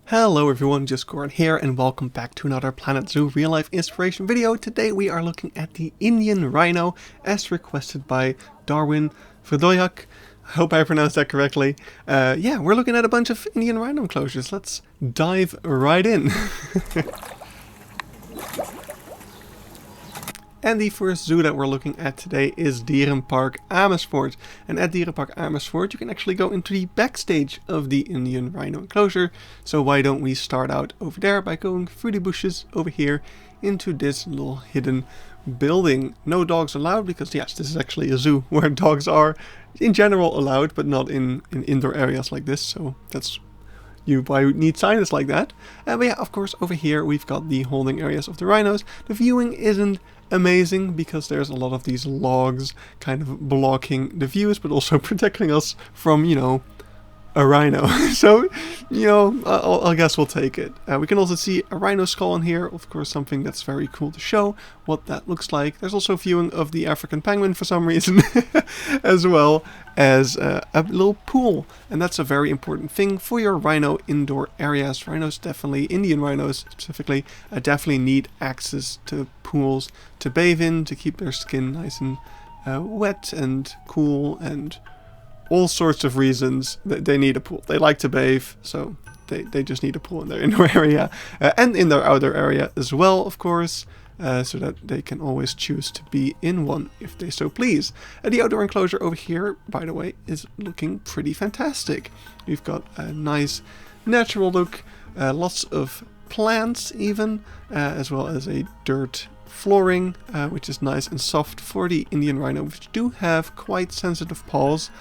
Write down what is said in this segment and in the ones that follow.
Hello everyone, just Goran here and welcome back to another Planet Zoo real life inspiration video. Today we are looking at the Indian Rhino as requested by Darwin Verdoyak. I hope I pronounced that correctly. Yeah, we're looking at a bunch of Indian Rhino enclosures. Let's dive right in. And the first zoo that we're looking at today is Dierenpark Amersfoort. And at Dierenpark Amersfoort you can actually go into the backstage of the Indian Rhino enclosure. So why don't we start out over there by going through the bushes over here into this little hidden building. No dogs allowed because yes, this is actually a zoo where dogs are in general allowed, but not in indoor areas like this. So that's why we need signage like that. But yeah, of course over here we've got the holding areas of the rhinos. The viewing isn't amazing because there's a lot of these logs kind of blocking the views, but also protecting us from, you know, a rhino. So, you know, I guess we'll take it. We can also see a rhino skull in here, of course, something that's very cool to show what that looks like. There's also viewing of the African penguin for some reason, as well as a little pool. And that's a very important thing for your rhino indoor areas. Rhinos definitely, Indian rhinos specifically, definitely need access to pools to bathe in, to keep their skin nice and wet and cool, and all sorts of reasons that they need a pool. They like to bathe, so they just need a pool in their indoor area and in their outer area as well, of course, so that they can always choose to be in one if they so please. The outdoor enclosure over here, by the way, is looking pretty fantastic. We've got a nice natural look, lots of plants even, as well as a dirt flooring, which is nice and soft for the Indian rhino, which do have quite sensitive paws.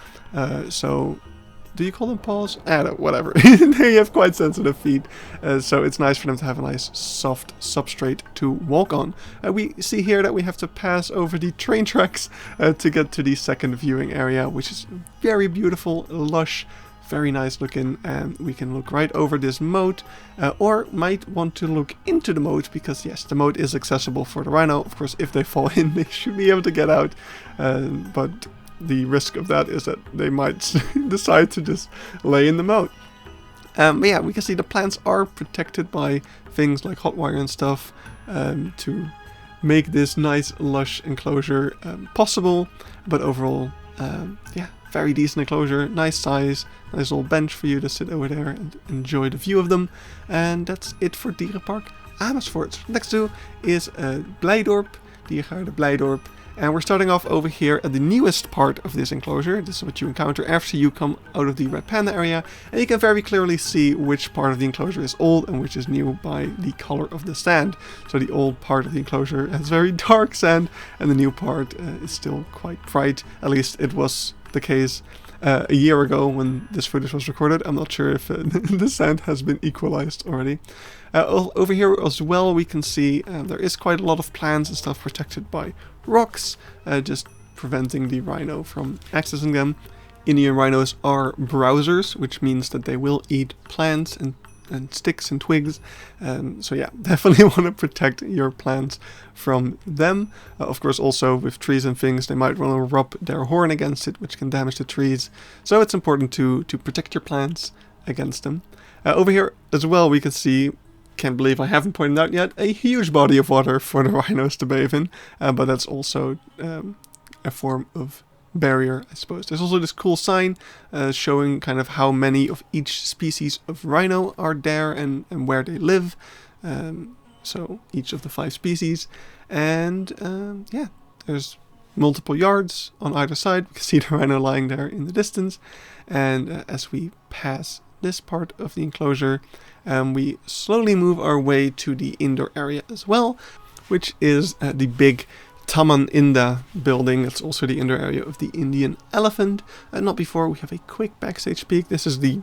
So, do you call them paws? I don't know, whatever. They have quite sensitive feet, so it's nice for them to have a nice soft substrate to walk on. We see here that we have to pass over the train tracks to get to the second viewing area, which is very beautiful, lush, very nice looking, and we can look right over this moat, or might want to look into the moat, because yes, the moat is accessible for the rhino. Of course, if they fall in, they should be able to get out, but the risk of that is that they might decide to just lay in the moat. But yeah, we can see the plants are protected by things like hot wire and stuff, to make this nice lush enclosure possible. But overall, yeah, very decent enclosure, nice size, nice little bench for you to sit over there and enjoy the view of them. And that's it for Dierenpark Amersfoort. Next zoo is Blijdorp, Diergaarde Blijdorp. And we're starting off over here at the newest part of this enclosure. This is what you encounter after you come out of the red panda area. And you can very clearly see which part of the enclosure is old and which is new by the color of the sand. So the old part of the enclosure has very dark sand, and the new part is still quite bright. At least it was the case a year ago when this footage was recorded. I'm not sure if the sand has been equalized already. Over here as well we can see there is quite a lot of plants and stuff protected by rocks, just preventing the rhino from accessing them. Indian rhinos are browsers, which means that they will eat plants and sticks and twigs, so yeah, definitely want to protect your plants from them. Of course, also with trees and things, they might want to rub their horn against it, which can damage the trees, so it's important to protect your plants against them. Over here as well we can see, can't believe I haven't pointed out yet, a huge body of water for the rhinos to bathe in, but that's also a form of barrier, I suppose. There's also this cool sign showing kind of how many of each species of rhino are there and where they live. So each of the 5 species, and yeah, there's multiple yards on either side. We can see the rhino lying there in the distance, and as we pass this part of the enclosure, we slowly move our way to the indoor area as well, which is the big Planckendael building. It's also the indoor area of the Indian elephant. Not before we have a quick backstage peek. This is the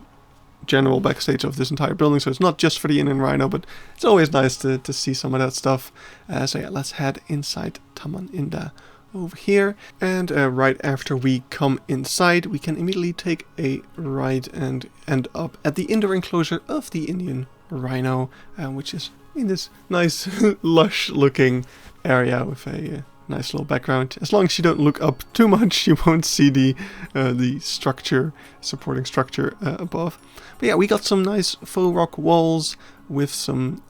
general backstage of this entire building, so it's not just for the Indian rhino, but it's always nice to see some of that stuff. So yeah, let's head inside Planckendael over here, and right after we come inside we can immediately take a right and end up at the indoor enclosure of the Indian rhino, which is in this nice lush looking area with a Nice little background. As long as you don't look up too much, you won't see the structure, supporting structure above. But yeah, we got some nice faux rock walls with some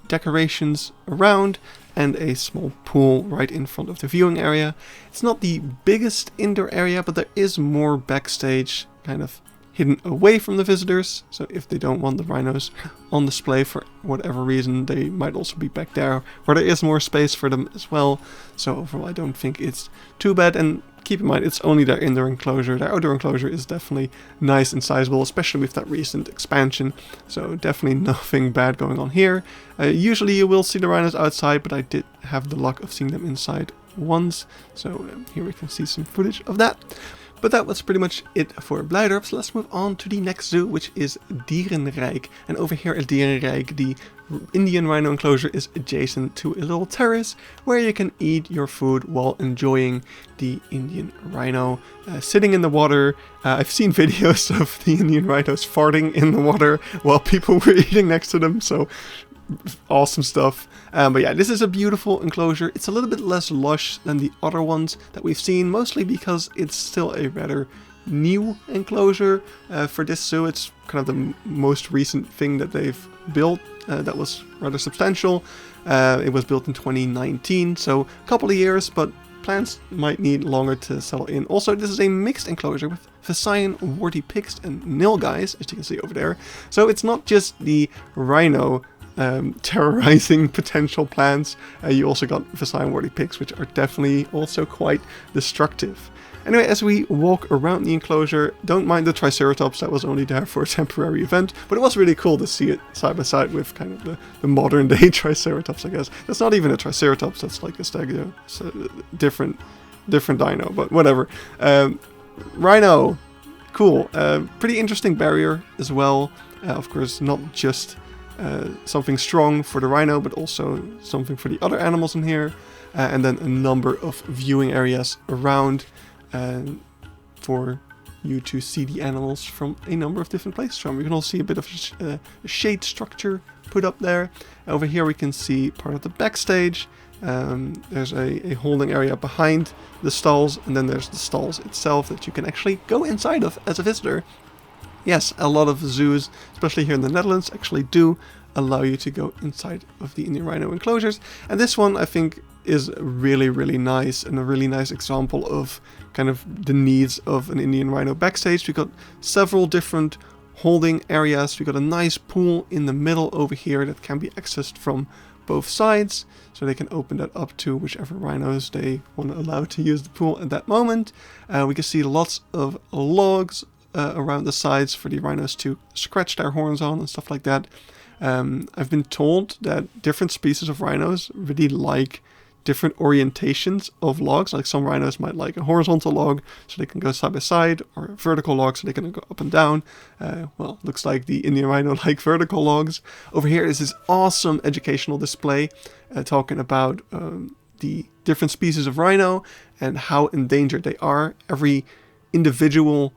decorations around and a small pool right in front of the viewing area. It's not the biggest indoor area, but there is more backstage kind of hidden away from the visitors, so if they don't want the rhinos on display for whatever reason, they might also be back there where there is more space for them as well. So overall, I don't think it's too bad. And keep in mind, it's only their indoor enclosure. Their outdoor enclosure is definitely nice and sizable, especially with that recent expansion. So definitely nothing bad going on here. Usually you will see the rhinos outside, but I did have the luck of seeing them inside once. So here we can see some footage of that. But that was pretty much it for Blijdorp, so let's move on to the next zoo, which is Dierenrijk. And over here at Dierenrijk, the Indian Rhino enclosure is adjacent to a little terrace where you can eat your food while enjoying the Indian Rhino sitting in the water. I've seen videos of the Indian Rhinos farting in the water while people were eating next to them, so awesome stuff. But yeah, this is a beautiful enclosure. It's a little bit less lush than the other ones that we've seen, mostly because it's still a rather new enclosure for this zoo. It's kind of the most recent thing that they've built that was rather substantial. It was built in 2019, so a couple of years, but plants might need longer to settle in. Also, this is a mixed enclosure with Visayan, warty pigs and nilguys, as you can see over there. So it's not just the rhino terrorizing potential plants. You also got Visayan warty pigs, which are definitely also quite destructive. Anyway, as we walk around the enclosure, don't mind the Triceratops, that was only there for a temporary event, but it was really cool to see it side by side with kind of the modern day Triceratops, I guess. That's not even a Triceratops, that's like a Stegio, so different dino, but whatever. Rhino, cool. Pretty interesting barrier as well. Of course, not just something strong for the rhino, but also something for the other animals in here. And then a number of viewing areas around for you to see the animals from a number of different places from. We can also see a bit of a shade structure put up there. Over here we can see part of the backstage. There's a holding area behind the stalls, and then there's the stalls itself that you can actually go inside of as a visitor. Yes, a lot of zoos, especially here in the Netherlands, actually do allow you to go inside of the Indian Rhino enclosures. And this one, I think, is really, really nice, and a really nice example of kind of the needs of an Indian Rhino backstage. We've got several different holding areas. We've got a nice pool in the middle over here that can be accessed from both sides, so they can open that up to whichever rhinos they want to allow to use the pool at that moment. We can see lots of logs around the sides for the rhinos to scratch their horns on and stuff like that. I've been told that different species of rhinos really like different orientations of logs. Like some rhinos might like a horizontal log so they can go side by side, or a vertical log so they can go up and down. Well, looks like the Indian Rhino like vertical logs. Over here is this awesome educational display talking about the different species of rhino and how endangered they are. Every individual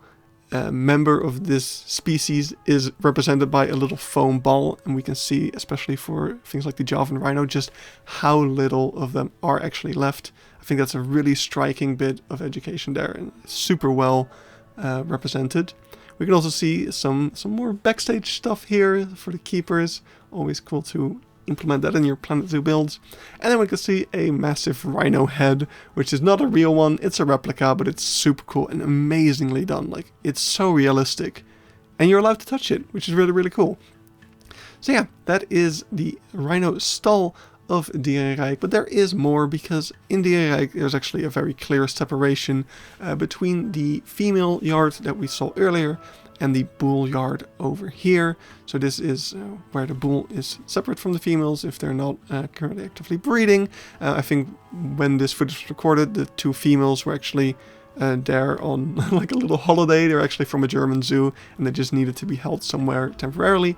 member of this species is represented by a little foam ball, and we can see, especially for things like the Javan rhino, just how little of them are actually left. I think that's a really striking bit of education there, and super well represented. We can also see some more backstage stuff here for the keepers. Always cool to implement that in your Planet Zoo builds. And then we can see a massive rhino head, which is not a real one, it's a replica, but it's super cool and amazingly done. Like, it's so realistic, and you're allowed to touch it, which is really, really cool. So yeah, that is the rhino stall of Dierenrijk, but there is more, because in Dierenrijk there's actually a very clear separation between the female yard that we saw earlier and the bull yard over here. So this is where the bull is separate from the females if they're not currently actively breeding. I think when this footage was recorded, the two females were actually there on like a little holiday. They're actually from a German zoo, and they just needed to be held somewhere temporarily.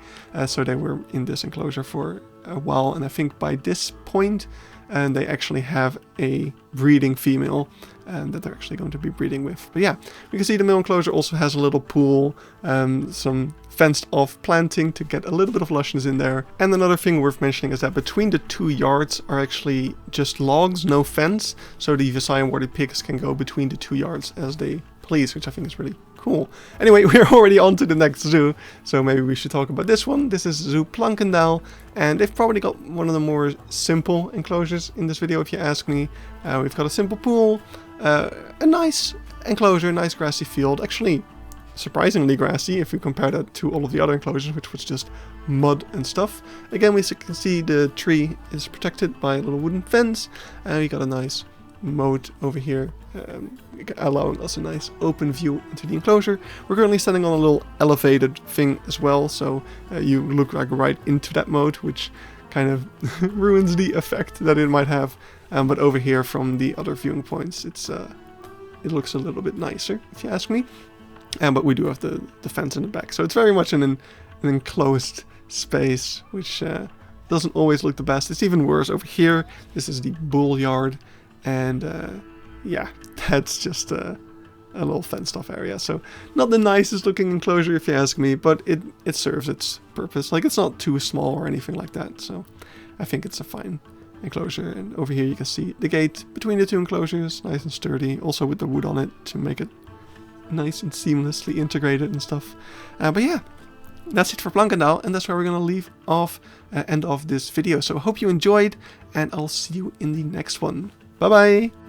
So they were in this enclosure for a while, and I think by this point they actually have a breeding female that they're actually going to be breeding with. But yeah, we can see the male enclosure also has a little pool, some fenced off planting to get a little bit of lushness in there. And another thing worth mentioning is that between the 2 yards are actually just logs, no fence, so the Visayan warty pigs can go between the 2 yards as they please, which I think is really cool. Anyway, we're already on to the next zoo, so maybe we should talk about this one. This is Zoo Planckendael, and they've probably got one of the more simple enclosures in this video, if you ask me. We've got a simple pool, a nice enclosure, nice grassy field, actually surprisingly grassy if we compare that to all of the other enclosures, which was just mud and stuff. Again, we can see the tree is protected by a little wooden fence, and we got a nice moat over here, allowing us a nice open view into the enclosure. We're currently standing on a little elevated thing as well, so you look like right into that moat, which kind of ruins the effect that it might have. But over here from the other viewing points, it looks a little bit nicer, if you ask me. But we do have the fence in the back, so it's very much an enclosed space, which doesn't always look the best. It's even worse over here. This is the bull yard, and yeah, that's just a little fenced off area. So not the nicest looking enclosure, if you ask me, but it serves its purpose. Like, it's not too small or anything like that, so I think it's a fine enclosure. And over here you can see the gate between the 2 enclosures, nice and sturdy, also with the wood on it to make it nice and seamlessly integrated and stuff. But yeah, that's it for Planckendael, and that's where we're gonna leave off end of this video. So I hope you enjoyed, and I'll see you in the next one. Bye bye.